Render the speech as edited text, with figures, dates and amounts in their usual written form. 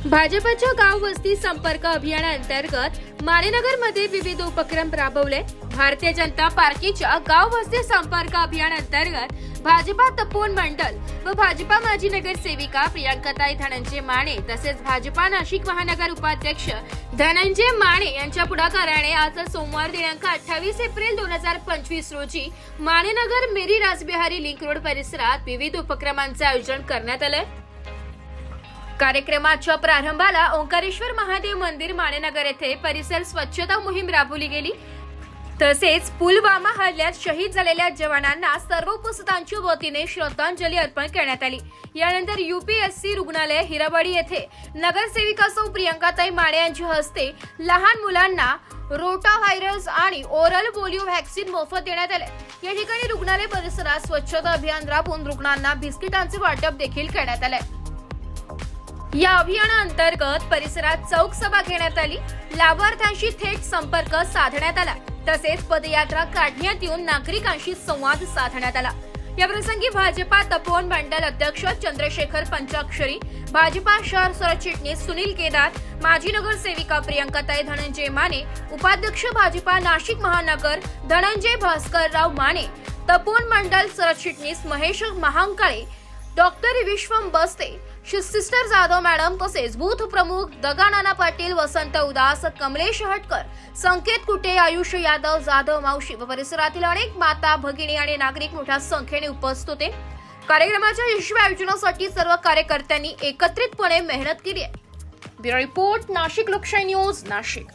भाजपच्या गाव वस्ती संपर्क अभियानांतर्गत माणेनगरमध्ये विविध उपक्रम राबवले। भारतीय जनता पार्टीच्या गाव वस्ती संपर्क अभियानांतर्गत भाजपा तपोवन मंडल व भाजपा माजी नगरसेविका प्रियांकाताई धनंजय माने तसेच भाजपा नाशिक महानगर उपाध्यक्ष धनंजय माने यांच्या पुढाकाराने आज सोमवार दिनांक 28 एप्रिल 2025 रोजी माणेनगर मेरी रासबिहारी लिंक रोड परिसरात विविध उपक्रमांचे आयोजन करण्यात आले। कार्यक्रमाच्या प्रारंभाला ओंकारेश्वर महादेव मंदिर माणेनगर येथे परिसर स्वच्छता मोहीम राबवली गेली। तसेच पुलवामा हल्ल्यात शहीद झालेल्या जवानांना सर्व उपस्थितांच्या वतीने श्रद्धांजली अर्पण करण्यात आली। यानंतर यूपीएससी रुग्णालय हिरावाडी येथे नगरसेविका सौ प्रियांकाताई माने यांच्या हस्ते लहान मुलांना रोटा व्हायरस आणि ओरल पोलिओ व्हॅक्सिन मोफत देण्यात आले। या ठिकाणी रुग्णालय परिसरात स्वच्छता अभियान राबवून रुग्णांना बिस्किटांचे वाटप देखील करण्यात आले। या अभियानाअंतर्गत परिसरात चौक सभा घेण्यात आली, लाभार्थ्यांशी थेट संपर्क साधण्यात आला, तसेच पदयात्रा काढण्यात येऊन नागरिकांशी संवाद साधण्यात आला। या प्रसंगी भाजपा तपोवन मंडल अध्यक्ष चंद्रशेखर पंचाक्षरी, भाजपा शहर सरचिटणीस सुनील केदार, माजी नगरसेविका प्रियांकाताई धनंजय माने, उपाध्यक्ष भाजपा नाशिक महानगर धनंजय भास्करराव माने, तपोवन मंडल सरचिटणीस महेश महांकाळे, डॉक्टर विश्वम बस्ते, सिस्टर जाधव मॅडम तसेच बूथ प्रमुख दगानाना पाटील, वसंत उदास, कमलेश हटकर, संकेत कुटे, आयुष यादव, जाधव मावशी व परिसरातील अनेक माता भगिनी आणि नागरिक मोठ्या संख्येने उपस्थित होते। कार्यक्रमाच्या यशस्वी आयोजनासाठी सर्व कार्यकर्त्यांनी एकत्रितपणे मेहनत केली आहे। ब्युरो रिपोर्ट, नाशिक लोकशाही न्यूज, नाशिक।